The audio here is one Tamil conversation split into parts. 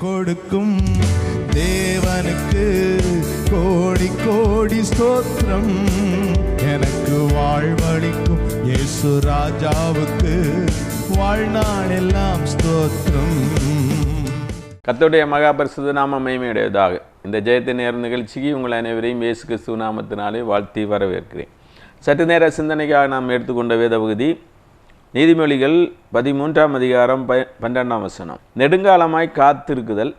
கொடுக்கும் தேவனுக்கு கோடி கோடி ஸ்தோத்திரம். எனக்கு வாழ்வளிக்கும் இயேசு ராஜாவுக்கு வாழ்நாள் எல்லாம் ஸ்தோத்திரம். கர்த்தருடைய மகா பரிசுத்த நாமம் மகிமையுடையதாக. இந்த ஜெயத்தின் நேர நிகழ்ச்சிக்கு உங்கள் அனைவரையும் இயேசு கிறிஸ்துவ நாமத்தினாலே வாழ்த்தி வரவேற்கிறேன். சற்று நேர சிந்தனைக்காக நாம் எடுத்துக்கொண்ட வேத பகுதி நீதிமொழிகள் 13ஆம் அதிகாரம் 12ஆம் வசனம். நெடுங்காலமாய் காத்திருக்குதல்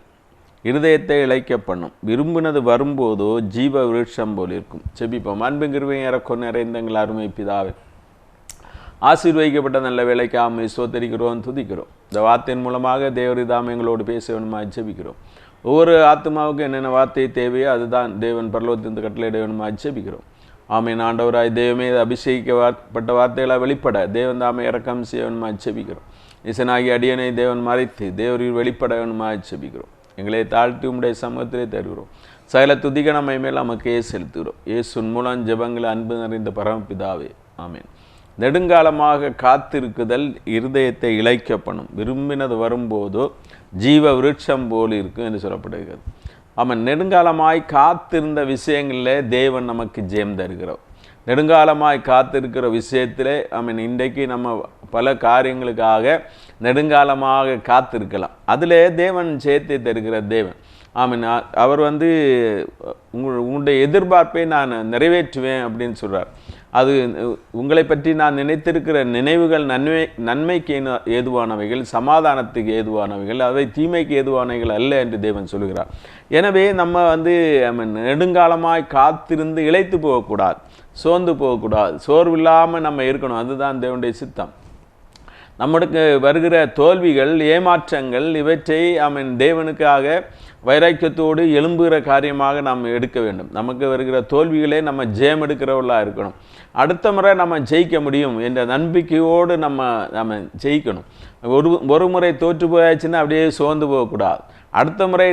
இருதயத்தை இளைக்க பண்ணும், விரும்பினது வரும்போதோ ஜீவ விருட்சம் போல் இருக்கும். செபிப்போம். அன்பும் கிருபையும் ஏறக்கொண்டு நிறைந்தங்கள் அருமை பிதாவே, ஆசீர்வதிக்கப்பட்ட நல்ல வேலைக்கு ஆமை சோத்தரிக்கிறோம், துதிக்கிறோம். இந்த வார்த்தையின் மூலமாக தேவரி தாம் எங்களோடு பேச வேணுமா ஜெபிக்கிறோம். ஒவ்வொரு ஆத்மாவுக்கும் என்னென்ன வார்த்தை தேவையோ அதுதான் தேவன் பரலோகத்திலிருந்து கட்டளையிட வேணுமா ஜெபிக்கிறோம். ஆமீன். ஆண்டவராய் தெய்வமே அபிஷேகிக்கப்பட்ட வார்த்தைகளை வெளிப்பட தேவன் தாமே இறக்கம் செய்ய வேணுமா ஜெபிக்கிறோம். இசனாகி அடியனை தேவன் மறைத்து தேவரில் வெளிப்பட வேணுமா ஜெபிக்கிறோம். எங்களை தாழ்த்தி உம்முடைய சமூகத்திலே தருகிறோம். சகல துதிக்க நம்மை மேல் நமக்கே செலுத்துகிறோம். இயேசுவின் மூலம் ஜெபங்களை அன்பு நிறைந்த பரமபிதாவே, ஆமீன். நெடுங்காலமாக காத்திருக்குதல் இருதயத்தை இளைக்க பண்ணும், விரும்பினது வரும்போதோ ஜீவ விருட்சம் போல் இருக்கும் என்று சொல்லப்படுகிறது. ஆமாம், நெடுங்காலமாய் காத்திருந்த விஷயங்களில் தேவன் நமக்கு ஜெயம் தருகிறோம். நெடுங்காலமாய் காத்திருக்கிற விஷயத்திலே இன்றைக்கு நம்ம பல காரியங்களுக்காக நெடுங்காலமாக காத்திருக்கலாம். அதில் தேவன் ஜெயத்தை தருகிற தேவன். அவர் உங்களுடைய எதிர்பார்ப்பை நான் நிறைவேற்றுவேன் அப்படின்னு சொல்கிறார். அது உங்களை பற்றி நான் நினைத்திருக்கிற நினைவுகள் நன்மைக்கு ஏதுவானவைகள், சமாதானத்துக்கு ஏதுவானவைகள், அவை தீமைக்கு ஏதுவானவைகள் அல்ல என்று தேவன் சொல்கிறார். எனவே நம்ம நெடுங்காலமாய் காத்திருந்து இளைத்து போகக்கூடாது, சோர்ந்து போகக்கூடாது, சோர்வில்லாமல் நம்ம இருக்கணும். அதுதான் தேவனுடைய சித்தம். நம்மளுக்கு வருகிற தோல்விகள், ஏமாற்றங்கள், இவற்றை தேவனுக்காக வைராக்கியத்தோடு எழும்புகிற காரியமாக நாம் எடுக்க வேண்டும். நமக்கு வருகிற தோல்விகளே நம்ம ஜெயம் எடுக்கிறவர்களாக இருக்கணும். அடுத்த முறை நம்ம ஜெயிக்க முடியும் என்ற நம்பிக்கையோடு நம்ம ஜெயிக்கணும். ஒரு முறை தோற்று போயாச்சுன்னா அப்படியே சோர்ந்து போகக்கூடாது. அடுத்த முறை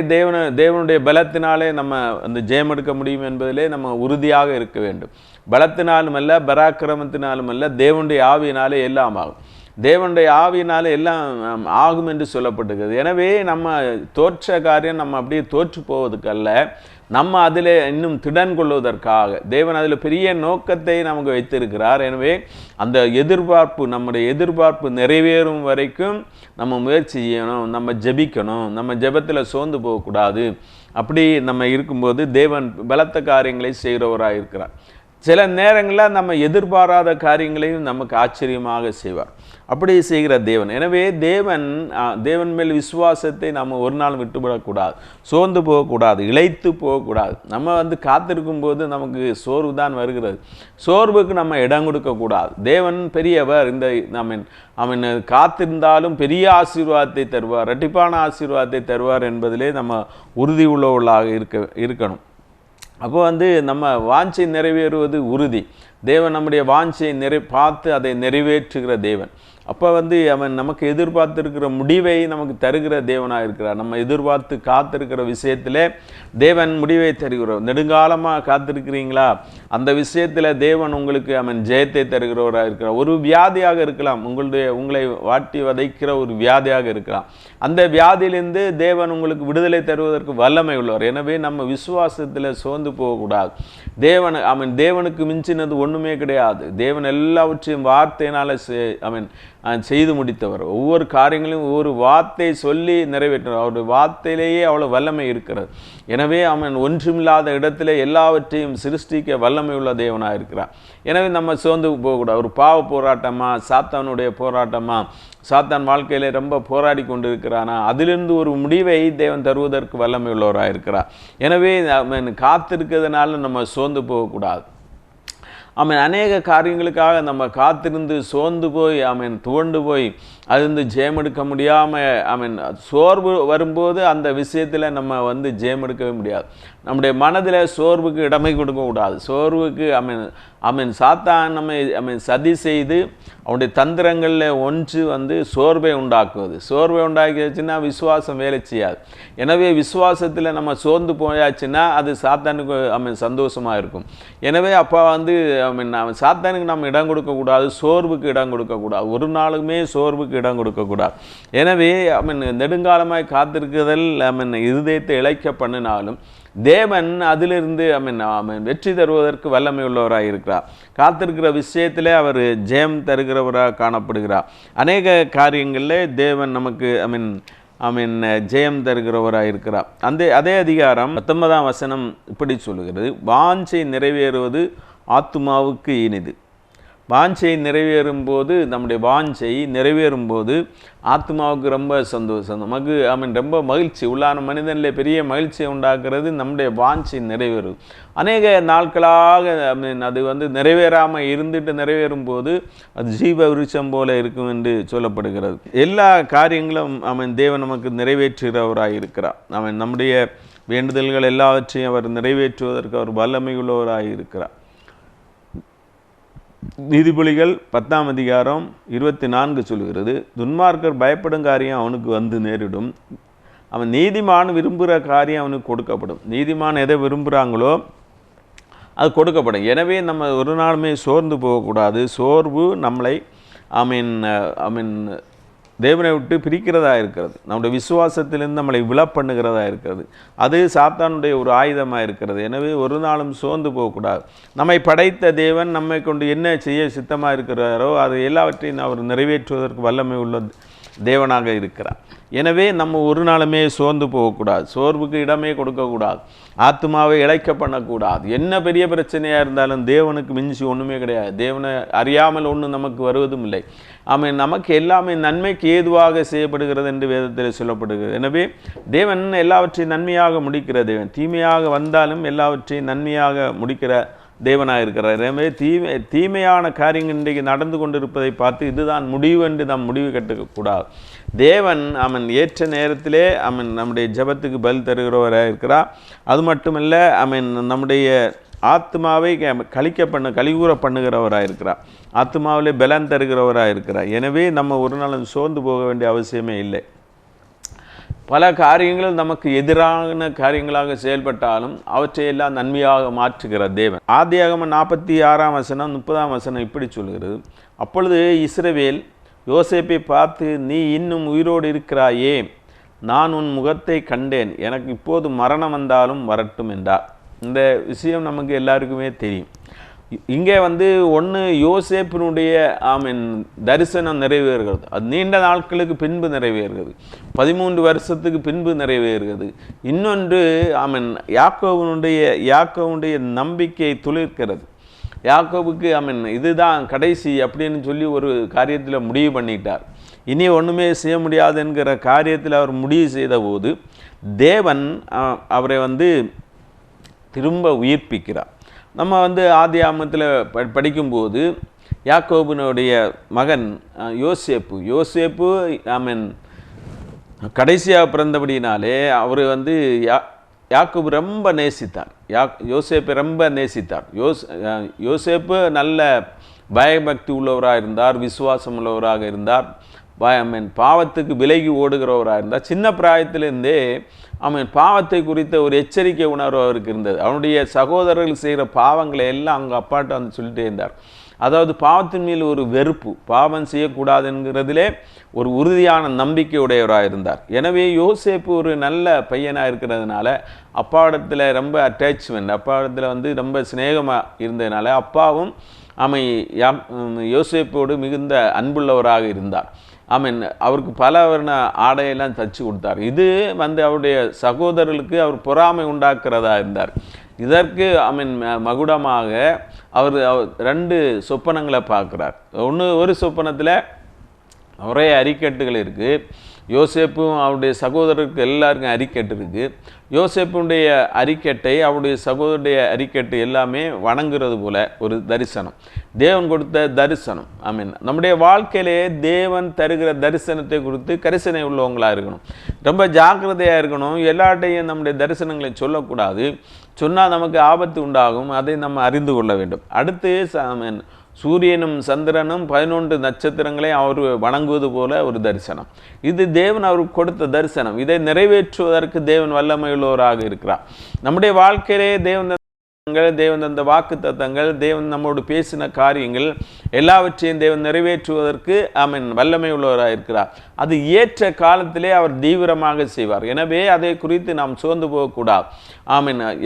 தேவனுடைய பலத்தினாலே நம்ம ஜெயம் எடுக்க முடியும் என்பதிலே நம்ம உறுதியாக இருக்க வேண்டும். பலத்தினாலும் அல்ல, பராக்கிரமத்தினாலும் அல்ல, தேவனுடைய ஆவியினாலே எல்லாம் ஆகும். தேவனுடைய ஆவியினால் எல்லாம் ஆகும் என்று சொல்லப்பட்டிருக்கிறது. எனவே நம்ம தோற்ற காரியம் நம்ம அப்படியே தோற்று போவதற்கல்ல, நம்ம அதில் இன்னும் திடன் கொள்வதற்காக தேவன் அதில் பெரிய நோக்கத்தை நமக்கு வைத்திருக்கிறார். எனவே அந்த நம்முடைய எதிர்பார்ப்பு நிறைவேறும் வரைக்கும் நம்ம முயற்சி செய்யணும், நம்ம ஜெபிக்கணும், நம்ம ஜெபத்தில் சோர்ந்து போகக்கூடாது. அப்படி நம்ம இருக்கும்போது தேவன் பலத்த காரியங்களை செய்கிறவராக இருக்கிறார். சில நேரங்களில் நம்ம எதிர்பாராத காரியங்களையும் நமக்கு ஆச்சரியமாக செய்வார். அப்படி செய்கிற தேவன். எனவே தேவன் மேல் விசுவாசத்தை நம்ம ஒரு நாள் விட்டுவிடக்கூடாது, சோர்ந்து போகக்கூடாது, இளைத்து போகக்கூடாது. நம்ம காத்திருக்கும் போது நமக்கு சோர்வு தான் வருகிறது. சோர்வுக்கு நம்ம இடம் கொடுக்கக்கூடாது. தேவன் பெரியவர். இந்த காத்திருந்தாலும் பெரிய ஆசீர்வாதத்தை தருவார், இரட்டிப்பான ஆசீர்வாதத்தை தருவார் என்பதிலே நம்ம உறுதி உள்ளவர்களாக இருக்கணும். அப்போ நம்ம வாஞ்சை நிறைவேறுவது உறுதி. தேவன் நம்முடைய வாஞ்சையை பார்த்து அதை நிறைவேற்றுகிற தேவன். அப்போ அவன் நமக்கு எதிர்பார்த்திருக்கிற முடிவை நமக்கு தருகிற தேவனாக இருக்கிறார். நம்ம எதிர்பார்த்து காத்திருக்கிற விஷயத்தில் தேவன் முடிவை தருகிறோம். நெடுங்காலமாக காத்திருக்கிறீங்களா? அந்த விஷயத்தில் தேவன் உங்களுக்கு ஜெயத்தை தருகிறவராக இருக்கிறார். ஒரு வியாதியாக இருக்கலாம், உங்களை வாட்டி வதைக்கிற ஒரு வியாதியாக இருக்கலாம். அந்த வியாதியிலிருந்து தேவன் உங்களுக்கு விடுதலை தருவதற்கு வல்லமை உள்ளவர். எனவே நம்ம விசுவாசத்தில் சோர்ந்து போகக்கூடாது. தேவனுக்கு மிஞ்சினது ஒன்றுமே கிடையாது. தேவன் எல்லாவற்றையும் வார்த்தையினால் செய்து முடித்தவர். ஒவ்வொரு காரியங்களையும் ஒவ்வொரு வார்த்தை சொல்லி நிறைவேற்றினார். அவருடைய வார்த்தையிலேயே அவ்வளோ வல்லமை இருக்கிறது. எனவே ஒன்றுமில்லாத இடத்துல எல்லாவற்றையும் சிருஷ்டிக்க வல்லமை உள்ள தேவனாக இருக்கிறார். எனவே நம்ம சோர்ந்து போகக்கூடாது. ஒரு பாவ போராட்டமா, சாத்தானுடைய போராட்டமா, சாத்தான் வாழ்க்கையில ரொம்ப போராடி கொண்டு இருக்கிறானா, அதிலிருந்து ஒரு முடிவை தேவன் தருவதற்கு வல்லமை உள்ளவராக இருக்கிறார். எனவே காத்திருக்கிறதுனால நம்ம சோர்ந்து போகக்கூடாது. அநேக காரியங்களுக்காக நம்ம காத்திருந்து சோர்ந்து போய் துவண்டு போய் அது ஜெயம் எடுக்க முடியாமல் சோர்வு வரும்போது அந்த விஷயத்தில் நம்ம ஜெயம் எடுக்கவே முடியாது. நம்முடைய மனதில் சோர்வுக்கு இடமை கொடுக்கக்கூடாது. சோர்வுக்கு சாத்தான் நம்ம சதி செய்து அவனுடைய தந்திரங்களில் ஒன்று சோர்வை உண்டாக்குவது. சோர்வை உண்டாக்கிடுச்சுன்னா விசுவாசம் வேலை செய்யாது. எனவே விசுவாசத்தில் நம்ம சோர்ந்து போயாச்சுன்னா அது சாத்தானுக்கு சந்தோஷமாக இருக்கும். எனவே அப்போ சாத்தானுக்கு நம்ம இடம் கொடுக்கக்கூடாது, சோர்வுக்கு இடம் கொடுக்கக்கூடாது, ஒரு நாளுமே சோர்வுக்கு இடம் கொடுக்கக்கூடாது. எனவே நெடுங்காலமாய் காத்திருக்குதல் இருதயத்தை இழைக்க பண்ணினாலும் தேவன் அதிலிருந்து வெற்றி தருவதற்கு வல்லமை உள்ளவராக இருக்கிறார். காத்திருக்கிற விஷயத்திலே அவர் ஜெயம் தருகிறவராக காணப்படுகிறார். அநேக காரியங்களில் தேவன் நமக்கு ஜெயம் தருகிறவராக இருக்கிறார். அதே அதிகாரம் 19ஆம் வசனம் இப்படி சொல்லுகிறது, வாஞ்சை நிறைவேறுவது ஆத்துமாவுக்கு இனிது. வாஞ்சை நிறைவேறும் போது, நம்முடைய வாஞ்சை நிறைவேறும் போது ஆத்மாவுக்கு ரொம்ப சந்தோஷம், நமக்கு ரொம்ப மகிழ்ச்சி, உள்ளான மனிதனில் பெரிய மகிழ்ச்சியை உண்டாக்குறது நம்முடைய வாஞ்சை நிறைவேறும். அநேக நாட்களாக அது நிறைவேறாமல் இருந்துட்டு நிறைவேறும் போது அது ஜீவ விருட்சம் போல இருக்கும் என்று சொல்லப்படுகிறது. எல்லா காரியங்களும் தேவன் நமக்கு நிறைவேற்றுகிறவராக இருக்கிறார். நம்முடைய வேண்டுதல்கள் எல்லாவற்றையும் அவர் நிறைவேற்றுவதற்கு அவர் வல்லமை உள்ளவராக இருக்கிறார். நீதிபதிகள் 10ஆம் அதிகாரம் 24 சொல்கிறது, துன்மார்க்கர் பயப்படும் காரியம் அவனுக்கு நேரிடும், அவன் நீதிமான் விரும்புகிற காரியம் அவனுக்கு கொடுக்கப்படும். நீதிமான் எதை விரும்புகிறாங்களோ அது கொடுக்கப்படும். எனவே நம்ம ஒரு நாளுமே சோர்ந்து போகக்கூடாது. சோர்வு நம்மளை தேவனை விட்டு பிரிக்கிறதா இருக்கிறது, நம்முடைய விசுவாசத்திலிருந்து நம்மளை விழப்பண்ணுகிறதா இருக்கிறது. அது சாத்தானுடைய ஒரு ஆயுதமாக இருக்கிறது. எனவே ஒரு நாளும் சோர்ந்து போகக்கூடாது. நம்மை படைத்த தேவன் நம்மை கொண்டு என்ன செய்ய சித்தமாக இருக்கிறாரோ அது எல்லாவற்றையும் அவர் நிறைவேற்றுவதற்கு வல்லமை உள்ள தேவனாக இருக்கிறார். எனவே நம்ம ஒரு நாளுமே சோர்ந்து போகக்கூடாது, சோர்வுக்கு இடமே கொடுக்கக்கூடாது, ஆத்மாவை இழைக்க பண்ணக்கூடாது. என்ன பெரிய பிரச்சனையாக இருந்தாலும் தேவனுக்கு மிஞ்சி ஒன்றுமே கிடையாது. தேவனை அறியாமல் ஒன்றும் நமக்கு வருவதும் இல்லை. நமக்கு எல்லாமே நன்மைக்கு ஏதுவாக செய்யப்படுகிறது என்று வேதத்தில் சொல்லப்படுகிறது. எனவே தேவன் எல்லாவற்றையும் நன்மையாக முடிக்கிற தேவன். தீமையாக வந்தாலும் எல்லாவற்றையும் நன்மையாக முடிக்கிற தேவனாக இருக்கிறார். எனவே தீமையான காரியங்கள் இன்றைக்கு நடந்து கொண்டிருப்பதை பார்த்து இதுதான் முடிவு என்று நாம் முடிவு கட்டக்கூடாது. தேவன் ஏற்ற நேரத்திலே நம்முடைய ஜெபத்துக்கு பதில் தருகிறவராக இருக்கிறார். அது மட்டுமல்ல நம்முடைய ஆத்மாவை கலிகூற பண்ணுகிறவராக இருக்கிறார். ஆத்மாவிலே பலன் தருகிறவராக இருக்கிறார். எனவே நம்ம ஒரு நாளும் சோர்ந்து போக வேண்டிய அவசியமே இல்லை. பல காரியங்கள் நமக்கு எதிரான காரியங்களாக செயல்பட்டாலும் அவற்றையெல்லாம் நன்மையாக மாற்றுகிற தேவன். ஆதியாகமம் 46ஆம் வசனம் 30ஆம் வசனம் இப்படி சொல்கிறது, அப்பொழுது இஸ்ரவேல் யோசேப்பை பார்த்து, நீ இன்னும் உயிரோடு இருக்கிறாயே, நான் உன் முகத்தை கண்டேன், எனக்கு இப்போது மரணம் வந்தாலும் வரட்டும் என்றார். இந்த விஷயம் நமக்கு எல்லாருக்குமே தெரியும். இங்கே ஒன்று யோசேப்பினுடைய தரிசனம் நிறைவேறுகிறது. அது நீண்ட நாட்களுக்கு பின்பு நிறைவேறுகிறது, 13 வருஷத்துக்கு பின்பு நிறைவேறுகிறது. இன்னொன்று யாக்கோவுடைய நம்பிக்கை துளிர்க்கிறது. யாக்கோவுக்கு இதுதான் கடைசி அப்படின்னு சொல்லி ஒரு காரியத்தில் முடிவு பண்ணிட்டார். இனி ஒன்றுமே செய்ய முடியாது என்கிற காரியத்தில் அவர் முடிவு செய்த போது தேவன் அவரை திரும்ப உயிர்ப்பிக்கிறார். நம்ம ஆதியாகமத்தில் படிக்கும்போது யாக்கோபினுடைய மகன் யோசேப்பு கடைசியாக பிறந்தபடினாலே அவர் யாக்கோபு ரொம்ப நேசித்தார். யோசேப்பை ரொம்ப நேசித்தார். யோசேப்பு நல்ல பயபக்தி உள்ளவராக இருந்தார், விசுவாசம் உள்ளவராக இருந்தார், பாவத்துக்கு விலகி ஓடுகிறவராக இருந்தார். சின்ன பிராயத்திலிருந்தே பாவத்தை குறித்த ஒரு எச்சரிக்கை உணர்வு அவருக்கு இருந்தது. அவனுடைய சகோதரர்கள் செய்கிற பாவங்களை எல்லாம் அவங்க அப்பாட்ட சொல்லிட்டே இருந்தார். அதாவது பாவத்தின் மேல் ஒரு வெறுப்பு, பாவம் செய்யக்கூடாதுங்கிறதுலே ஒரு உறுதியான நம்பிக்கை உடையவராக இருந்தார். எனவே யோசேப்பு ஒரு நல்ல பையனாக இருக்கிறதுனால அப்பாவிடத்தில் ரொம்ப அட்டாச்மெண்ட், அப்பாவிடத்தில் ரொம்ப சிநேகமாக இருந்ததுனால அப்பாவும் யோசேப்போடு மிகுந்த அன்புள்ளவராக இருந்தார். அவருக்கு பல வர்ண ஆடையெல்லாம் தச்சு கொடுத்தார். இது அவருடைய சகோதரர்களுக்கு அவர் பொறாமை உண்டாக்குறதா இருந்தார். இதற்கு மகுடமாக அவர் 2 சொப்பனங்களை பார்க்குறார். ஒரு சொப்பனத்தில் ஒரே அரிக்கட்டுகள் இருக்குது. யோசேப்பும் அவருடைய சகோதரருக்கு எல்லாருக்கும் அரிக்கட்டு இருக்குது. யோசேப்புடைய அரிக்கட்டை அவருடைய சகோதரருடைய அரிக்கட்டு எல்லாமே வணங்குறது போல ஒரு தரிசனம், தேவன் கொடுத்த தரிசனம். நம்முடைய வாழ்க்கையிலே தேவன் தருகிற தரிசனத்தை குறித்து கரிசனை உள்ளவங்களாக இருக்கணும், ரொம்ப ஜாக்கிரதையாக இருக்கணும். எல்லாட்டையும் நம்முடைய தரிசனங்களை சொல்லக்கூடாது, சொன்னால் நமக்கு ஆபத்து உண்டாகும், அதை நம்ம அறிந்து கொள்ள வேண்டும். அடுத்து சூரியனும் சந்திரனும் 11 நட்சத்திரங்களை அவர் வணங்குவது போல ஒரு தரிசனம். இது தேவன் அவருக்கு கொடுத்த தரிசனம். இதை நிறைவேற்றுவதற்கு தேவன் வல்லமையுள்ளவராக இருக்கிறார். நம்முடைய வாழ்க்கையிலே தேவன் தேவன் தந்த வாக்குத்தத்தங்கள், தேவன் நம்மோடு பேசின காரியங்கள் எல்லாவற்றையும் தேவன் நிறைவேற்றுவதற்கு வல்லமை உள்ளவராக இருக்கிறார். அது ஏற்ற காலத்திலே அவர் தீவிரமாக செய்வார். எனவே அதை குறித்து நாம் சோர்ந்து போகக்கூடாது.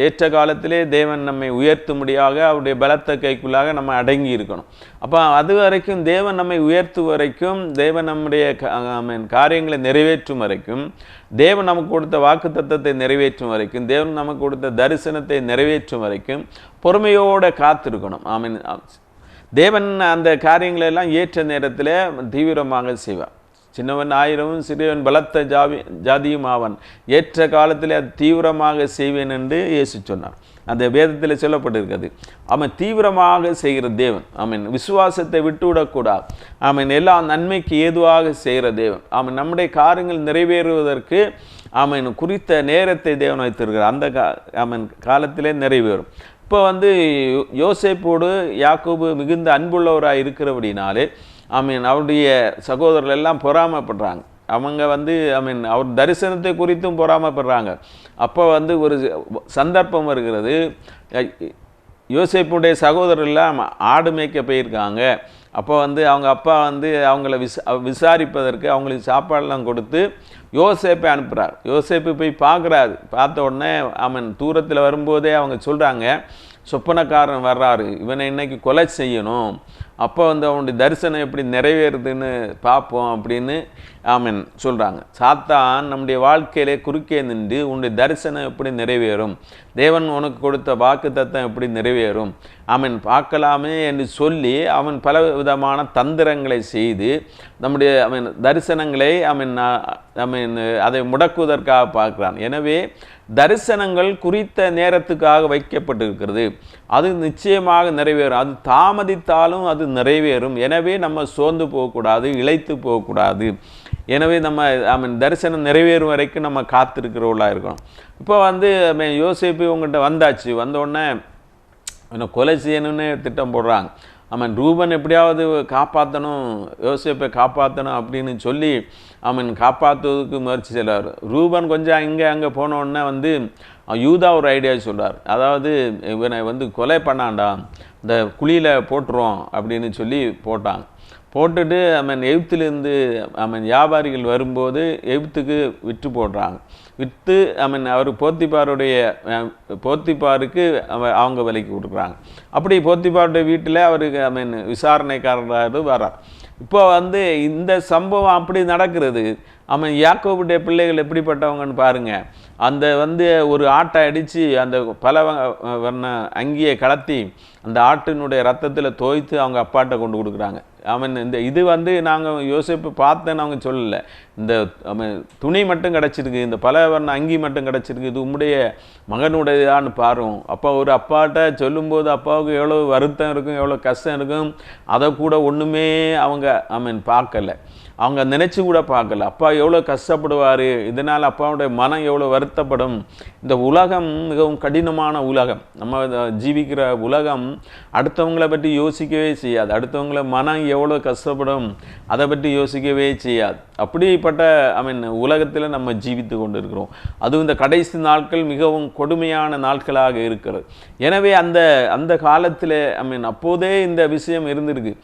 ஏற்ற காலத்திலே தேவன் நம்மை உயர்த்தும்படியாக அவருடைய பலத்த கைக்குள்ளாக நம்ம அடங்கி இருக்கணும். அப்போ அது வரைக்கும் தேவன் நம்மை உயர்த்தும் வரைக்கும், தேவன் நம்முடைய காரியங்களை நிறைவேற்றும் வரைக்கும், தேவன் நமக்கு கொடுத்த வாக்குத்தத்தத்தை நிறைவேற்றும் வரைக்கும், தேவன் நமக்கு கொடுத்த தரிசனத்தை நிறைவேற்றும் வரைக்கும் பொறுமையோடு காத்திருக்கணும். தேவன் அந்த காரியங்களெல்லாம் ஏற்ற நேரத்தில் தீவிரமாக செய்வார். சின்னவன் ஆயிரமும் சிறியவன் பலத்த ஜாதியும் ஆவன், ஏற்ற காலத்தில் அது தீவிரமாக செய்வேன் என்று இயேசு சொன்னார். அந்த வேதத்தில் சொல்லப்பட்டிருக்கிறது. அவன் தீவிரமாக செய்கிற தேவன். விசுவாசத்தை விட்டுவிடக்கூடாது. எல்லா நன்மைக்கு ஏதுவாக செய்கிற தேவன். நம்முடைய காரியங்கள் நிறைவேறுவதற்கு குறித்த நேரத்தை தேவன் வைத்திருக்கிறார். அந்த காலத்திலே நிறைவேறும். இப்போ யோசேப்போடு யாக்கோபு மிகுந்த அன்புள்ளவராக இருக்கிறபடினாலே அவருடைய சகோதரர்கள் எல்லாம் பொறாமைப்படுறாங்க. அவங்க அவர் தரிசனத்தை குறித்தும் பொறாமைப்படுறாங்க. அப்போ ஒரு சந்தர்ப்பம் வருகிறது. யோசேப்புடைய சகோதரர் எல்லாம் ஆடு மேய்க்க போயிருக்காங்க. அப்போ அவங்க அப்பா அவங்கள விசாரிப்பதற்கு அவங்களுக்கு சாப்பாடெல்லாம் கொடுத்து யோசேப்பை அனுப்புகிறார். யோசேப்பு போய் பார்க்குறாரு. பார்த்த உடனே தூரத்தில் வரும்போதே அவங்க சொல்கிறாங்க, சொப்பனக்காரன் வர்றாரு, இவனை இன்னைக்கு கொலை செய்யணும். அப்போ அவனுடைய தரிசனம் எப்படி நிறைவேறுதுன்னு பார்ப்போம் அப்படின்னு சொல்கிறாங்க. சாத்தான் நம்முடைய வாழ்க்கையிலே குறுக்கே நின்று உன்னுடைய தரிசனம் எப்படி நிறைவேறும், தேவன் உனக்கு கொடுத்த வாக்குத்தத்தம் எப்படி நிறைவேறும் பார்க்கலாமே என்று சொல்லி அவன் பல விதமான தந்திரங்களை செய்து நம்முடைய தரிசனங்களை அதை முடக்குவதற்காக பார்க்கிறான். எனவே தரிசனங்கள் குறித்த நேரத்துக்காக வைக்கப்பட்டிருக்கிறது. அது நிச்சயமாக நிறைவேறும். அது தாமதித்தாலும் அது நிறைவேறும். எனவே நம்ம சோர்ந்து போகக்கூடாது, இளைத்து போகக்கூடாது. எனவே நம்ம தரிசனம் நிறைவேறும் வரைக்கும் நம்ம காத்திருக்கிறவர்களாக இருக்கணும். இப்போ யோசேப்பு உங்கள்கிட்ட வந்தாச்சு. வந்தோடனே கொலை செய்யணும்னு திட்டம் போடுறாங்க. ரூபன் எப்படியாவது காப்பாற்றணும், யோசேப்பை காப்பாற்றணும் அப்படின்னு சொல்லி காப்பாற்றுவதற்கு முயற்சி செய்கிறார். ரூபன் கொஞ்சம் இங்கே அங்கே போனோடனே யூதா ஒரு ஐடியா சொல்கிறார். அதாவது இவனை கொலை பண்ணாண்டா, இந்த குழியில் போட்டுருவோம் அப்படின்னு சொல்லி போட்டாங்க. போட்டுட்டு எகிப்திலிருந்து வியாபாரிகள் வரும்போது எகிப்துக்கு விற்று போடுறாங்க. விற்று அவர் போத்திபாருக்கு அவங்க விலைக்கு கொடுக்குறாங்க. அப்படி போத்திபாருடைய வீட்டில் அவருக்கு விசாரணைக்காரராக வர்றார். இப்போ இந்த சம்பவம் அப்படி நடக்கிறது. யாக்கோபுடைய பிள்ளைகள் எப்படிப்பட்டவங்கன்னு பாருங்கள். அந்த ஒரு ஆட்டை அடித்து அந்த பல வர்ண அங்கியை கலத்தி அந்த ஆட்டினுடைய ரத்தத்தில் தோய்த்து அவங்க அப்பாட்ட கொண்டு கொடுக்குறாங்க. இந்த இது நாங்கள் யோசிப்பு பார்த்தேன்னு அவங்க சொல்லலை. இந்த துணி மட்டும் கிடச்சிருக்கு, இந்த பல வர்ண அங்கி மட்டும் கிடச்சிருக்கு, இது உம்முடைய மகனுடையதான்னு பாரும். அப்போ ஒரு அப்பாட்ட சொல்லும்போது அப்பாவுக்கு எவ்வளோ வருத்தம் இருக்கும், எவ்வளோ கஷ்டம் இருக்கும், அதை கூட ஒன்றுமே அவங்க பார்க்கலை. அவங்க நினச்சி கூட பார்க்கல. அப்பா எவ்வளோ கஷ்டப்படுவார், இதனால் அப்பாவுடைய மனம் எவ்வளோ வருத்தப்படும். இந்த உலகம் மிகவும் கடினமான உலகம். நம்ம ஜீவிக்கிற உலகம் அடுத்தவங்களை பற்றி யோசிக்கவே செய்யாது. அடுத்தவங்களை மனம் எவ்வளோ கஷ்டப்படும் அதை பற்றி யோசிக்கவே செய்யாது. அப்படிப்பட்ட உலகத்தில் நம்ம ஜீவித்து கொண்டு இருக்கிறோம். அதுவும் இந்த கடைசி நாட்கள் மிகவும் கொடுமையான நாட்களாக இருக்கிறது. எனவே அந்த காலத்தில் அப்போதே இந்த விஷயம் இருந்திருக்கு.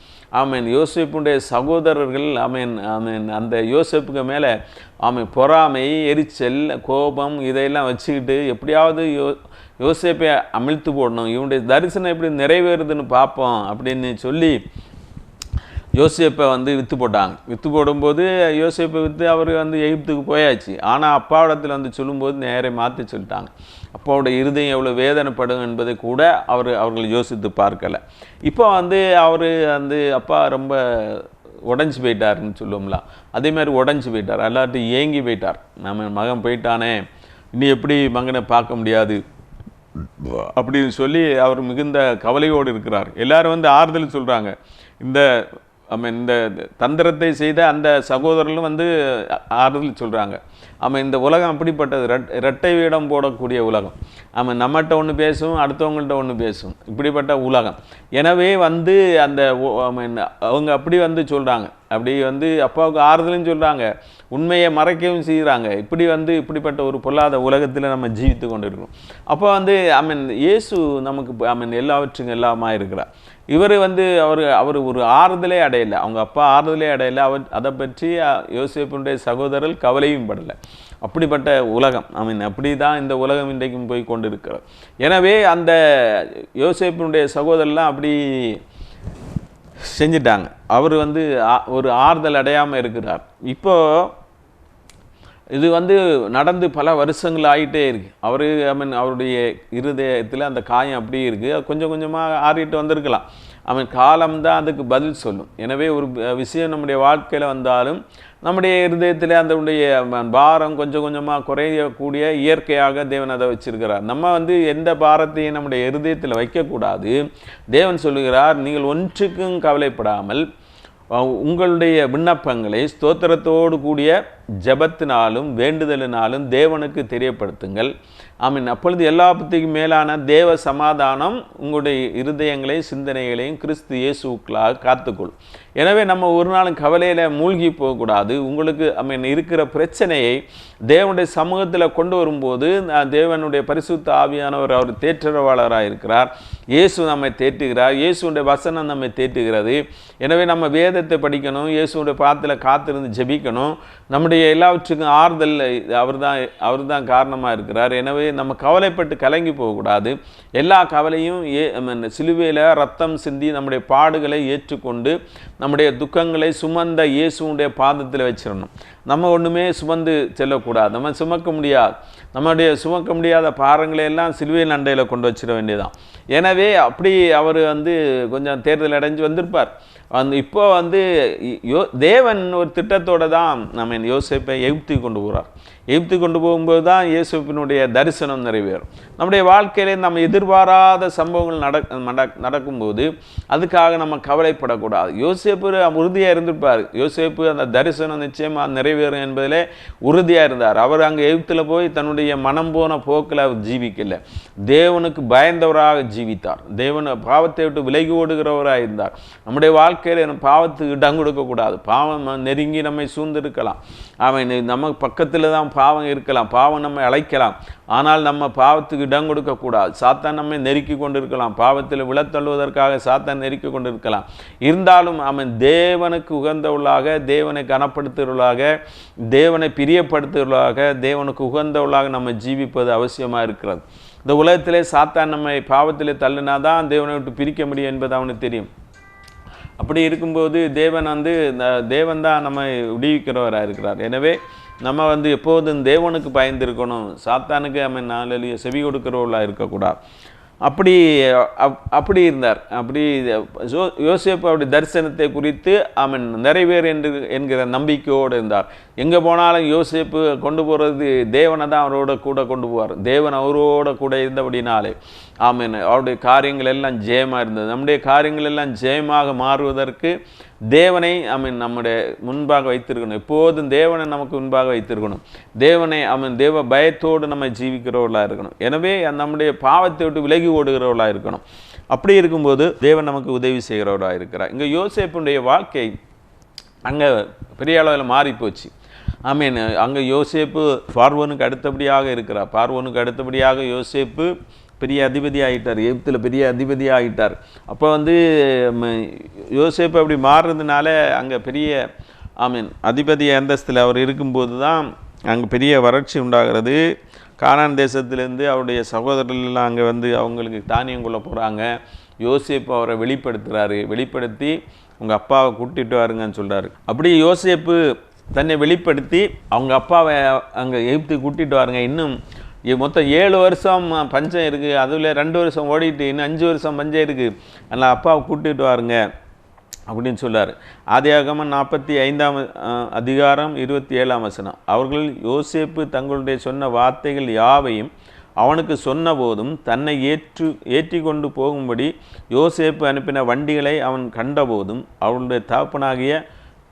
யோசேப்புடைய சகோதரர்கள் அந்த யோசேப்புக்கு மேலே பொறாமை, எரிச்சல், கோபம் இதையெல்லாம் வச்சுக்கிட்டு எப்படியாவது யோசேப்பை அமிழ்த்து போடணும், இவனுடைய தரிசனம் எப்படி நிறைவேறுதுன்னு பார்ப்போம் அப்படின்னு சொல்லி யோசேப்பை விற்று போட்டாங்க. விற்று போடும்போது யோசேப்பை விற்று அவர் எகிப்துக்கு போயாச்சு. ஆனால் அப்பாவிடத்தில் சொல்லும்போது நேரே மாற்றி சொல்லிட்டாங்க. அப்பாவோட இருதயம் எவ்வளோ வேதனைப்படும் என்பதை கூட அவர்கள் யோசித்து பார்க்கலை. இப்போ அவர் அப்பா ரொம்ப உடஞ்சி போயிட்டாருன்னு சொல்லுவோம்ல, அதே மாதிரி உடஞ்சி போயிட்டார். எல்லார்ட்டும் ஏங்கி போயிட்டார். நம்ம மகன் போயிட்டானே, இனி எப்படி மகனை பார்க்க முடியாது அப்படின்னு சொல்லி அவர் மிகுந்த கவலையோடு இருக்கிறார். எல்லோரும் ஆறுதல் சொல்கிறாங்க. இந்த தந்திரத்தை செய்த அந்த சகோதரர்களும் ஆறுதல் சொல்கிறாங்க. இந்த உலகம் அப்படிப்பட்டது, இரட்டை வேடம் போடக்கூடிய உலகம். நம்மகிட்ட ஒன்று பேசும், அடுத்தவங்கள்ட்ட ஒன்று பேசும், இப்படிப்பட்ட உலகம். எனவே அந்த அவங்க அப்படி சொல்கிறாங்க. அப்படி வந்து அப்பாவுக்கு ஆறுதலும் சொல்கிறாங்க, உண்மையை மறைக்கவும் செய்கிறாங்க. இப்படிப்பட்ட ஒரு பொல்லாத உலகத்தில் நம்ம ஜீவித்து கொண்டு இருக்கணும். அப்போ வந்து இயேசு நமக்கு எல்லாவற்றுக்கும் எல்லாமா இருக்கிறார். இவர் வந்து அவர் ஒரு ஆறுதலே அடையலை, அவங்க அப்பா ஆறுதலே அடையலை. அதை பற்றி யோசேப்பினுடைய சகோதரர் கவலையும் படலை. அப்படிப்பட்ட உலகம் அப்படி தான் இந்த உலகம் இன்றைக்கும் போய் கொண்டு இருக்கிறது. எனவே அந்த யோசேப்பினுடைய சகோதரர்லாம் அப்படி செஞ்சிட்டாங்க. அவர் வந்து ஒரு ஆறுதல் அடையாமல் இருக்கிறார். இப்போ இது வந்து நடந்து பல வருஷங்கள் ஆகிட்டே இருக்குது. அவருடைய இருதயத்தில் அந்த காயம் அப்படியே இருக்குது. அது கொஞ்சம் கொஞ்சமாக ஆறிட்டு வந்திருக்கலாம். காலம்தான் அதுக்கு பதில் சொல்லும். எனவே ஒரு விஷயம் நம்முடைய வாழ்க்கையில் வந்தாலும் நம்முடைய இருதயத்தில் அதனுடைய பாரம் கொஞ்சம் கொஞ்சமாக குறையக்கூடிய இயற்கையாக தேவன் அதை வச்சிருக்கிறார். நம்ம வந்து எந்த பாரத்தையும் நம்முடைய இருதயத்தில் வைக்கக்கூடாது. தேவன் சொல்லுகிறார், நீங்கள் ஒன்றுக்கும் கவலைப்படாமல் உங்களுடைய விண்ணப்பங்களை ஸ்தோத்திரத்தோடு கூடிய ஜெபத்தினாலும் வேண்டுதலினாலும் தேவனுக்கு தெரியப்படுத்துங்கள். அப்பொழுது எல்லாத்துக்கும் மேலான தேவ சமாதானம் உங்களுடைய இருதயங்களையும் சிந்தனைகளையும் கிறிஸ்து இயேசுக்களாக காத்துக்கொள்ளும். எனவே நம்ம ஒரு நாளும் கவலையில் மூழ்கி போகக்கூடாது. உங்களுக்கு இருக்கிற பிரச்சனையை தேவனுடைய சமூகத்தில் கொண்டு வரும்போது தேவனுடைய பரிசுத்த ஆவியானவர் அவர் தேற்றரவாளராக இருக்கிறார். இயேசு நம்மை தேற்றுகிறார். இயேசுடைய வசனம் நம்மை தேற்றுகிறது. எனவே நம்ம வேதத்தை படிக்கணும், இயேசுடைய பாதத்தில் காத்திருந்து ஜெபிக்கணும். நம்முடைய எல்லாவற்றுக்கும் ஆறுதல் அவர் தான் காரணமாக இருக்கிறார். எனவே நம்ம கவலைப்பட்டு கலங்கி போகக்கூடாது. எல்லா கவலையும் சிலுவையில் ரத்தம் சிந்தி நம்முடைய பாடுகளை ஏற்றுக்கொண்டு நம்முடைய துக்கங்களை சுமந்த இயேசுடைய பாதத்தில் வச்சிடணும். நம்ம ஒன்றுமே சுமந்து செல்லக்கூடாது. நம்ம சுமக்க முடியாத பாரங்களை எல்லாம் சிலுவையில் அண்டையில் கொண்டு வச்சிட வேண்டியதான். எனவே அப்படி அவர் வந்து கொஞ்சம் தேர்தல் அடைஞ்சு வந்திருப்பார். இப்போ வந்து தேவன் ஒரு திட்டத்தோடு தான் நம்ம யோசேப்பை எகிப்து கொண்டு போகிறார். எகிப்து கொண்டு போகும்போது தான் யோசேப்பினுடைய தரிசனம் நிறைவேறும். நம்முடைய வாழ்க்கையிலே நம்ம எதிர்பாராத சம்பவங்கள் நடக்கும்போது அதுக்காக நம்ம கவலைப்படக்கூடாது. யோசேப்பு உறுதியாக இருந்திருப்பார். யோசேப்பு அந்த தரிசனம் நிச்சயமாக நிறைவேறும் என்பதிலே உறுதியாக இருந்தார். அவர் அங்கே எகிப்தில் போய் தன்னுடைய மனம் போன போக்கில் அவர் ஜீவிக்கல. தேவனுக்கு பயந்தவராக ஜீவித்தார். தேவன் பாவத்தை விட்டு விலகி ஓடுகிறவராக இருந்தார். நம்முடைய வாழ்க்கையில் பாவத்துக்கு இடம் கொடுக்கக்கூடாது. பாவம் நெருங்கி நம்மை சூழ்ந்திருக்கலாம். நம்ம பக்கத்தில் தான் பாவம் இருக்கலாம், பாவம் நம்மை அழைக்கலாம். ஆனால் நம்ம பாவத்துக்கு இடம் கொடுக்கக்கூடாது. சாத்தான் நம்மை நெருக்கி கொண்டிருக்கலாம், பாவத்தில் விழத்தள்ளுவதற்காக சாத்தான் நெருக்கி கொண்டிருக்கலாம். இருந்தாலும் தேவனுக்கு உகந்தவளாக, தேவனை கனப்படுத்துவர்களாக, தேவனை பிரியப்படுத்துவர்களாக, தேவனுக்கு உகந்தவளாக நம்ம ஜீவிப்பது அவசியமாக இருக்கிறது. இந்த உலகத்திலே சாத்தான் நம்மை பாவத்திலே தள்ளினாதான் தேவனை விட்டு பிரிக்க முடியும் என்பது அவனுக்கு தெரியும். அப்படி இருக்கும்போது தேவன் தான் நம்மை விடுவிக்கிறவராக இருக்கிறார். எனவே நம்ம எப்போதும் தேவனுக்கு பயந்திருக்கணும். சாத்தானுக்கு நாளிலேயே செவி கொடுக்கிறவர்களாக இருக்கக்கூடாது. அப்படி இருந்தார். யோசேப்பு அவருடைய தரிசனத்தை குறித்து நிறைவேறு என்கிற நம்பிக்கையோடு இருந்தார். எங்கே போனாலும் யோசேப்பு கொண்டு போகிறது தேவனை தான் அவரோட கூட கொண்டு போவார். தேவன் அவரோட கூட இருந்தபடினாலே அவருடைய காரியங்கள் எல்லாம் ஜெயமாக இருந்தது. நம்முடைய காரியங்கள் எல்லாம் ஜெயமாக மாறுவதற்கு தேவனை நம்முடைய முன்பாக வைத்திருக்கணும். எப்போதும் தேவனை நமக்கு முன்பாக வைத்திருக்கணும். தேவனை தேவ பயத்தோடு நம்ம ஜீவிக்கிறவர்களாக இருக்கணும். எனவே நம்முடைய பாவத்தை விட்டு விலகி ஓடுகிறவர்களாக இருக்கணும். அப்படி இருக்கும்போது தேவன் நமக்கு உதவி செய்கிறவராக இருக்கிறார். இங்கே யோசேப்புடைய வாழ்க்கை அங்கே பெரிய அளவில் மாறிப்போச்சு. அங்கே யோசேப்பு பார்வோனுக்கு அடுத்தபடியாக இருக்கிறார். பார்வோனுக்கு அடுத்தபடியாக யோசேப்பு பெரிய அதிபதி ஆகிட்டார். எகிப்தில் பெரிய அதிபதி ஆகிட்டார். அப்போ யோசேப்பு அப்படி மாறுறதுனால அங்கே பெரிய அதிபதி அந்தஸ்தில் அவர் இருக்கும்போது தான் அங்கே பெரிய வறட்சி உண்டாகிறது. கானான் தேசத்திலேருந்து அவருடைய சகோதரர்கள்லாம் அங்கே அவங்களுக்கு தானியம் கொள்ள போகிறாங்க. யோசேப்பு அவரை வெளிப்படுத்தி உங்கள் அப்பாவை கூட்டிகிட்டு வாருங்கன்னு சொல்கிறாரு. அப்படி யோசேப்பு தன்னை வெளிப்படுத்தி அவங்க அப்பாவை அங்கே எகிப்துக்கு கூட்டிகிட்டு வாருங்க. இன்னும் மொத்தம் 7 வருஷம் பஞ்சம் இருக்குது, அதில் 2 வருஷம் ஓடிட்டு இன்னும் 5 வருஷம் பஞ்சம் இருக்குது, அதனால் அப்பாவை கூட்டிகிட்டு வாருங்க அப்படின்னு சொல்லார். ஆதியாகமம் 45 அதிகாரம் 27 வசனம். அவர்கள் யோசேப்பு தங்களுடைய சொன்ன வார்த்தைகள் யாவையும் அவனுக்கு சொன்ன போதும் தன்னை ஏற்றி கொண்டு போகும்படி யோசேப்பு அனுப்பின வண்டிகளை அவன் கண்டபோதும் அவளுடைய தகப்பனாகிய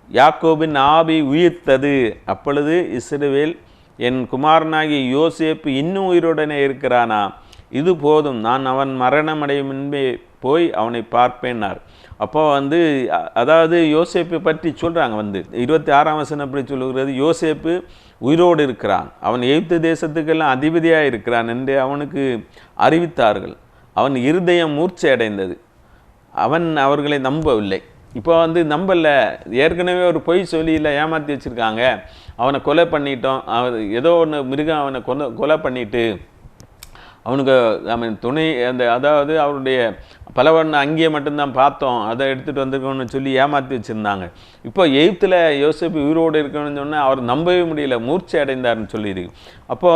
யாக்கோபின் ஆவி உயிர்த்தது. அப்பொழுது இஸ்ரவேல், என் குமாரனாகிய யோசேப்பு இன்னும் உயிருடனே இருக்கிறானா? இது போதும், நான் அவன் மரணமடையும் முன்பே போய் அவனை பார்ப்பேனார். அப்போ வந்து அதாவது யோசேப்பை பற்றி சொல்கிறாங்க. 26ஆம் வசனம் அப்படி சொல்லுகிறது, யோசேப்பு உயிரோடு இருக்கிறான், அவன் எகிப்து தேசத்துக்கெல்லாம் அதிபதியாக இருக்கிறான் என்று அவனுக்கு அறிவித்தார்கள். அவன் இருதயம் மூர்ச்சை அடைந்தது, அவன் அவர்களை நம்பவில்லை. இப்போ நம்பல, ஏற்கனவே ஒரு பொய் சொல்லியில் ஏமாற்றி வச்சுருக்காங்க, அவனை கொலை பண்ணிட்டோம், ஏதோ ஒன்று மிருகம் அவனை கொலை பண்ணிட்டு அவனுக்கு துணை அதாவது அவருடைய பலவண்ண அங்கேயே மட்டும்தான் பார்த்தோம், அதை எடுத்துகிட்டு வந்திருக்கோன்னு சொல்லி ஏமாற்றி வச்சுருந்தாங்க. இப்போ எகிப்தில் யோசேப்பு உயிரோடு இருக்கணும்னு சொன்னால் அவர் நம்பவே முடியல, மூர்ச்சை அடைந்தார்னு சொல்லியிருக்கு. அப்போ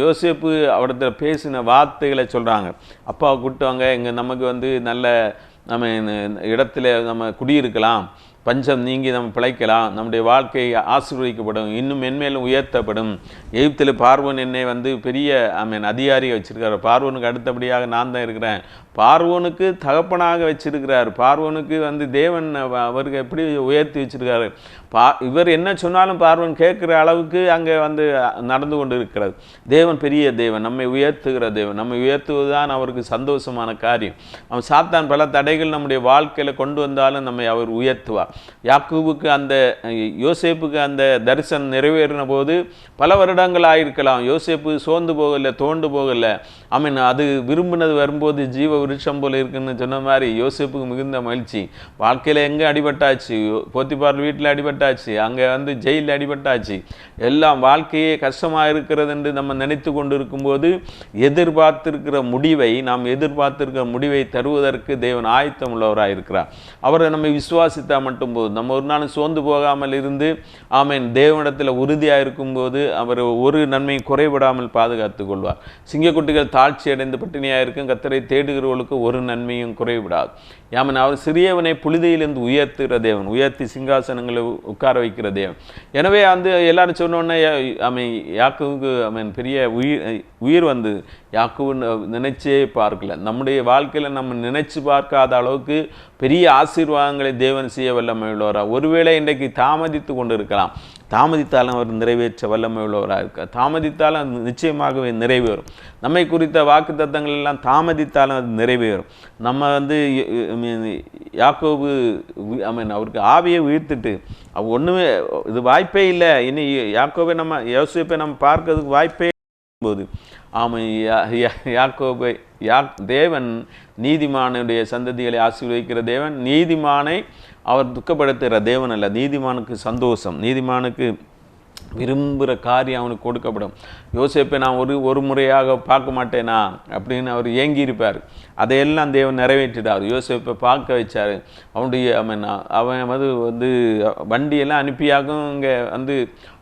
யோசேப்பு அவர்கிட்ட பேசின வார்த்தைகளை சொல்கிறாங்க, அப்பாவை கூப்பிட்டுவாங்க, இங்கே நமக்கு நல்ல நம்ம இடத்துல நம்ம குடியிருக்கலாம், பஞ்சம் நீங்கி நம்ம பிழைக்கலாம், நம்முடைய வாழ்க்கை ஆசீர்வதிக்கப்படும், இன்னும் மென்மேலும் உயர்த்தப்படும். எகிப்தில் பார்வோன் என்னை பெரிய அதிகாரியை வச்சுருக்காரு, பார்வோனுக்கு அடுத்தபடியாக நான் தான் இருக்கிறேன், பார்வோனுக்கு தகப்பனாக வச்சிருக்கிறார், பார்வோனுக்கு தேவன் அவருக்கு எப்படி உயர்த்தி வச்சிருக்காரு, இவர் என்ன சொன்னாலும் பார்வோன் கேட்குற அளவுக்கு அங்கே நடந்து கொண்டு இருக்கிறது. தேவன் பெரிய தேவன், நம்மை உயர்த்துகிற தேவன், நம்மை உயர்த்துவது தான் அவருக்கு சந்தோஷமான காரியம். அவன் சாத்தான் பல தடைகள் நம்முடைய வாழ்க்கையில் கொண்டு வந்தாலும் நம்மை அவர் உயர்த்துவார். யாக்கோபுக்கு யோசேப்புக்கு அந்த தரிசனம் நிறைவேறின போது பல வருடங்கள் ஆயிருக்கலாம், யோசேப்பு சோர்ந்து போகலை, தோண்டு போகலை. அது விரும்பினது வரும்போது ஜீவ விருட்சம் போல இருக்குன்னு சொன்ன மாதிரி யோசேப்புக்கு மிகுந்த மகிழ்ச்சி. வாழ்க்கையில் எங்கே அடிபட்டாச்சு, போத்திபார் வீட்டில் அடிபட்டாச்சு, அங்கே ஜெயிலில் அடிபட்டாச்சு, எல்லாம் வாழ்க்கையே கஷ்டமாக இருக்கிறது என்று நம்ம நினைத்து கொண்டு இருக்கும்போது எதிர்பார்த்திருக்கிற முடிவை தருவதற்கு தேவன் ஆயத்தம் உள்ளவராக இருக்கிறார். அவரை நம்ம விசுவாசித்தா மட்டும் போது, நம்ம ஒரு நாள் சோர்ந்து போகாமல் இருந்து தேவனிடத்தில் உறுதியாக இருக்கும்போது அவர் ஒரு நன்மையும் குறைவிடாமல் பாதுகாத்துக் கொள்வார். சிங்கக்குட்டிகள் தாழ்ச்சி அடைந்து பட்டினியாக இருக்கும், கர்த்தரை தேடுகிறவர்களுக்கு ஒரு நன்மையும் குறைவிடாது. அவர் சிறியவனை புழுதியிலிருந்து உயர்த்துகிற தேவன், உயர்த்தி சிங்காசனங்களை உட்கார வைக்கிற தேவன். எனவே எல்லாரும் சொன்னோன்னே யாக்கோவுக்கு பெரிய உயிர் யாக்கோவு நினைச்சே பார்க்கல. நம்முடைய வாழ்க்கையில் நம்ம நினைச்சு பார்க்காத அளவுக்கு பெரிய ஆசீர்வாதங்களை தேவன் செய்ய வல்லமை உள்ளவராக. ஒருவேளை இன்றைக்கு தாமதித்து கொண்டு இருக்கலாம், தாமதித்தாலும் அவர் நிறைவேற்ற வல்லமை உள்ளவராக இருக்கார். தாமதித்தாலும் நிச்சயமாகவே நிறைவேறும். நம்மை குறித்த வாக்கு தத்தங்கள் எல்லாம் தாமதித்தாலும் அது நிறைவேறும். நம்ம யாக்கோபு அவருக்கு ஆவியை உயிர்த்துட்டு ஒன்றுமே இது வாய்ப்பே இல்லை, இனி யோசேப்பை நம்ம பார்க்கறதுக்கு வாய்ப்பே போது யாக்கோபை தேவன் நீதிமானுடைய சந்ததிகளை ஆசீர்வதிக்கிற தேவன், நீதிமானை அவர் துக்கப்படுத்துகிற தேவன் அல்ல. நீதிமானுக்கு சந்தோஷம், நீதிமானுக்கு விரும்புகிற காரியம் அவனுக்கு கொடுக்கப்படும். யோசேப்பை நான் ஒரு முறையாக பார்க்க மாட்டேனா அப்படின்னு அவர் ஏங்கியிருப்பார். அதையெல்லாம் தேவன் நிறைவேற்றிட்டார். யோசேப்பை பார்க்க வச்சார். அவனுடைய அவன் வண்டியெல்லாம் அனுப்பியாகும் இங்கே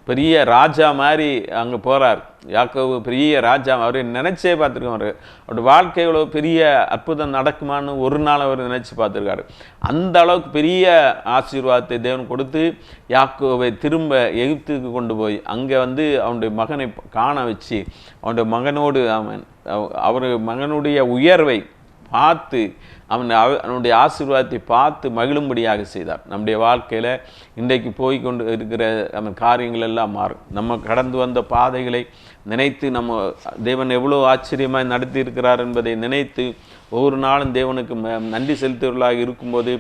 பெரிய ராஜா மாதிரி அங்கே போகிறார். யாக்கோபு பெரிய ராஜா, அவர் நினச்சே பார்த்துருக்கோம். அவருடைய வாழ்க்கை எவ்வளோ பெரிய அற்புதம் நடக்குமான்னு ஒரு நாள் அவர் நினச்சி பார்த்துருக்காரு. அந்த அளவுக்கு பெரிய ஆசீர்வாதத்தை தேவன் கொடுத்து யாக்கோபை திரும்ப எகிப்துக்கு கொண்டு போய் அங்கே அவனுடைய மகனை காண வச்சு அவனுடைய மகனோடு அவர் மகனுடைய உயர்வை பார்த்து அவனுடைய ஆசீர்வாதத்தை பார்த்து மகிழும்படியாக செய்தார். நம்முடைய வாழ்க்கையில் இன்றைக்கு போய்கொண்டு இருக்கிற காரியங்கள் எல்லாம் மாறும். நம்ம கடந்து வந்த பாதைகளை நினைத்து நம்ம தேவன் எவ்வளோ ஆச்சரியமாக நடத்தி இருக்கிறார் என்பதை நினைத்து ஒவ்வொரு நாளும் தேவனுக்கு நன்றி செலுத்துவர்களாக இருக்கும்போது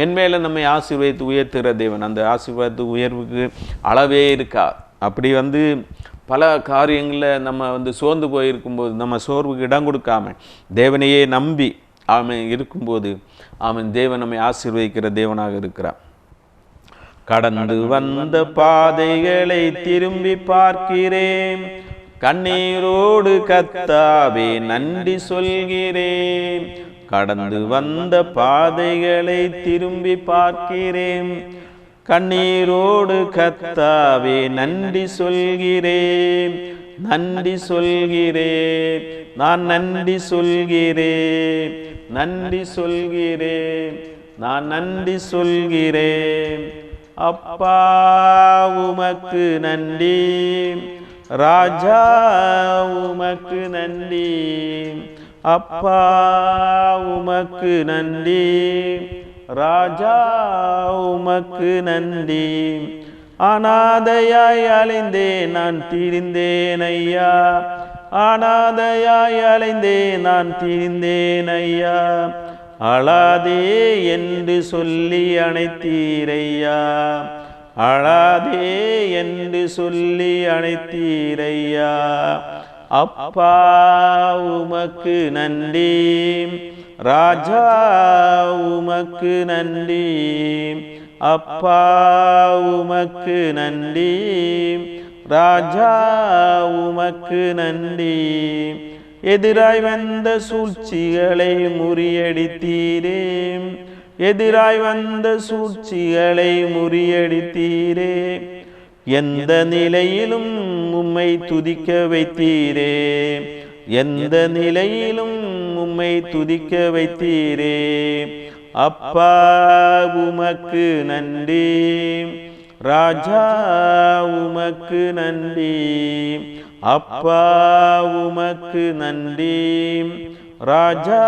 மென்மேலும் நம்மை ஆசீர்வதித்து உயர்த்துகிற தேவன். அந்த ஆசீர்வாதத்து உயர்வுக்கு அளவே இருக்கா. அப்படி பல காரியங்களில் நம்ம சோர்ந்து போயிருக்கும்போது நம்ம சோர்வுக்கு இடம் கொடுக்காம தேவனையே நம்பி இருக்கும்போது தேவன் நம்மை ஆசீர்வதிக்கிற தேவனாக இருக்கிறார். கடந்து வந்த பாதைகளை திரும்பி பார்க்கிறேன், கண்ணீரோடு கர்த்தாவே நன்றி சொல்கிறேன். கடந்து வந்த பாதைகளை திரும்பி பார்க்கிறேன், கண்ணீரோடு கர்த்தாவே நன்றி சொல்கிறேன். நன்றி சொல்கிறேன், நான் நன்றி சொல்கிறேன், நன்றி சொல்கிறேன், நான் நன்றி சொல்கிறேன். அப்பா உமக்கு நன்றி, ராஜா உமக்கு நன்றி. அப்பா உமக்கு நன்றி, ராஜா உமக்கு நன்றி. அநாதையாய் அலைந்தேன் நான் திரிந்தேன் ஐயா, அநாதையாய் அலைந்தேன் நான் திரிந்தேன் ஐயா. அழாதே என்று சொல்லி அணைத்தீரையா, அழாதே என்று சொல்லி அணைத்தீரையா. அப்பா உமக்கு நன்றி, ராஜா உமக்கு நன்றி, அப்பா உமக்கு நன்றி, ராஜா உமக்கு நன்றி. எதிராய் வந்த சூழ்ச்சிகளை முறியடித்தீரே, எதிராய் வந்த சூழ்ச்சிகளை முறியடித்தீரே. எந்த நிலையிலும் உம்மை துதிக்க வைத்தீரே, எந்த நிலையிலும் உம்மை துதிக்க வைத்தீரே. அப்பா உமக்கு நன்றி, ராஜா உமக்கு நன்றி, அப்பா உமக்கு நன்றி, ராஜா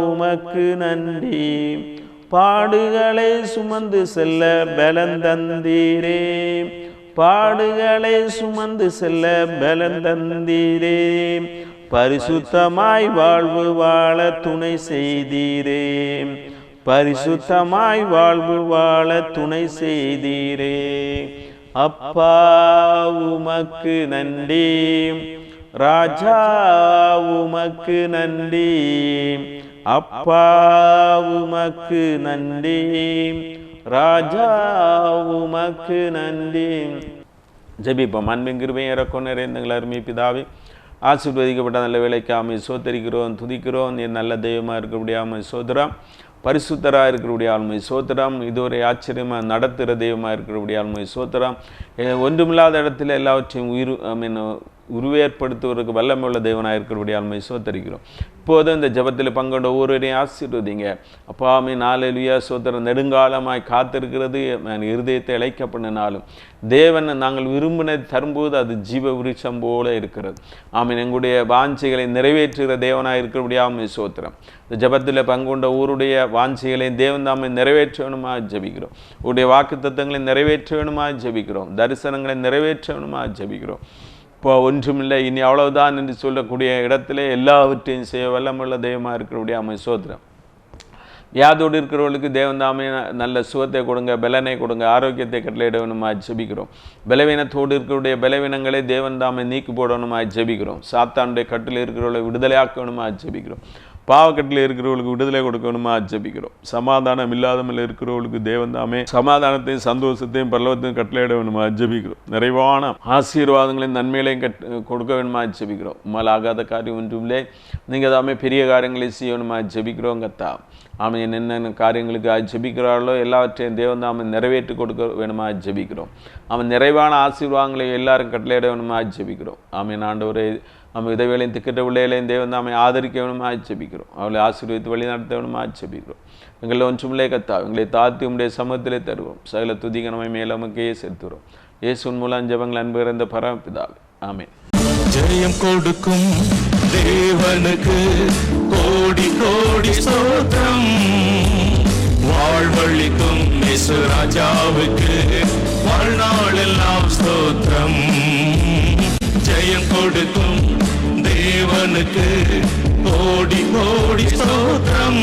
உமக்கு நன்றி. பாடுகளை சுமந்து செல்ல பலன் தந்தீரே, பாடுகளை சுமந்து செல்ல பலன் தந்தீரே. பரிசுத்தமாய் வாழ்வு வாழ துணை செய்தீரே, பரிசுத்தமாய் வாழ்வு வாழ துணை செய்தீரே. அப்பா உமக்கு நன்றி, ராஜா உமக்கு நன்றி, அப்பா உமக்கு நன்றி, ராஜா உமக்கு நன்றி. ஜெபிப்போம். அன்பின் கிருபையும் இரக்கம் நிறைந்த எங்கள் அருமை பிதாவே, ஆசீர்வதிக்கப்பட்ட நல்ல வேலைக்கு ஆமை சோத்தரிக்கிறோம், துதிக்கிறோம். என் நல்ல தெய்வமாக இருக்கக்கூடிய ஆமை சோதரம், பரிசுத்தராக இருக்கிறபடிய ஆழ்மை சோத்திரம், இதுவரை ஆச்சரியமாக நடத்துகிற தெய்வமாக இருக்கிறபடிய ஆழ்மை சோத்திரம். ஒன்றுமில்லாத இடத்துல எல்லாவற்றையும் உருவேற்படுத்துவதற்கு வல்லமை உள்ள தேவனாக இருக்கிறபடி ஆழ்மை சோத்தரிக்கிறோம். இப்போது இந்த ஜபத்தில் பங்கொண்ட ஒவ்வொருவரையும் ஆசீர்வதிங்க. அப்பாமே நாளெலுயா சோத்திரம். நெடுங்காலமாய் காத்திருக்கிறது இருதயத்தை இழைக்கப்படினாலும் தேவன் நாங்கள் விரும்பினதை தரும்போது அது ஜீவ விருட்சம் போல இருக்கிறது. ஆமீன். எங்களுடைய வாஞ்சைகளை நிறைவேற்றுகிற தேவனாக இருக்கிறபடி ஆமை சோத்திரம். இந்த ஜபத்தில் பங்கொண்ட ஊருடைய வாஞ்சைகளை தேவன் தாமை நிறைவேற்ற வேணுமாக ஜபிக்கிறோம். உடைய வாக்கு தத்தங்களை நிறைவேற்ற வேணுமாக ஜபிக்கிறோம். தரிசனங்களை நிறைவேற்ற வேணுமாக ஜபிக்கிறோம். இப்போ ஒன்றுமில்லை இனி அவ்வளவுதான் என்று சொல்லக்கூடிய இடத்துல எல்லாவற்றையும் செய்ய வல்லமுள்ள தெய்வமாக இருக்கிறபடியா ஆமை சோத்திரம். வியாதோடு இருக்கிறவர்களுக்கு தேவன் தாமே நல்ல சுகத்தை கொடுங்க, பலனை கொடுங்க, ஆரோக்கியத்தை கட்டளையிட வேணுமா ஜெபிக்கிறோம். பலவீனத்தோடு இருக்கிறவருடைய பலவீனங்களை தேவன் தாமே நீக்கி போடணுமா ஜெபிக்கிறோம். சாத்தானுடைய கட்டில் இருக்கிறவர்களை விடுதலையாக்க வேணுமா ஜெபிக்கிறோம். பாவக்கட்டில் இருக்கிறவர்களுக்கு விடுதலை கொடுக்கணுமா ஜெபிக்கிறோம். சமாதானம் இல்லாதமில் இருக்கிறவர்களுக்கு தேவன் தாமே சமாதானத்தையும் சந்தோஷத்தையும் பல்லவத்தையும் கட்டளையிட வேணுமா ஜெபிக்கிறோம். நிறைவான ஆசீர்வாதங்களையும் நன்மைகளையும் கொடுக்க வேணுமா ஜெபிக்கிறோம். உம்மால் ஆகாத காரியம் ஒன்றுமில்லை. நீங்கள் தாமே பெரிய காரியங்களை செய்யணுமா ஜெபிக்கிறோம். கத்தா ஆமை என்னென்ன காரியங்களுக்கு ஜெபிக்கிறார்களோ எல்லாவற்றையும் தேவன் தாமே நிறைவேற்றி கொடுக்க வேணுமா ஜெபிக்கிறோம். அவன் நிறைவான ஆசீர்வாதங்களை எல்லாரும் கட்டளையிட வேணுமா ஜெபிக்கிறோம். ஆமீன். ஆண்டவரே நம்ம விதவைகளையும் திக்கிட்ட பிள்ளைகளையும் தேவன் தாமை ஆதரிக்க வேணுமா ஜெபிக்கிறோம். அவளை ஆசீர்வதித்து வழி நடத்த வேணுமா ஜெபிக்கிறோம். எங்களை ஒன்றுமில்லை கத்தா, எங்களை தாழ்த்தி உடைய சமூகத்திலே தருவோம். சகல துதிகனமை மேலமக்கையே செலுத்துகிறோம். இயேசுவின் மூலம் ஜெபங்கள் அன்பு இறந்த பரமபிதாவே. ஆமென். ஜெயம் கொடுக்கும் தேவனுக்கு கோடி கோடி ஸ்தோத்திரம். வாழ்வழிக்கும் இயேசு ராஜாவுக்கு வாழ்நாள் எல்லாம் ஸ்தோத்திரம். ஜெயம் கொடுக்கும் தேவனுக்கு கோடி கோடி ஸ்தோத்திரம்.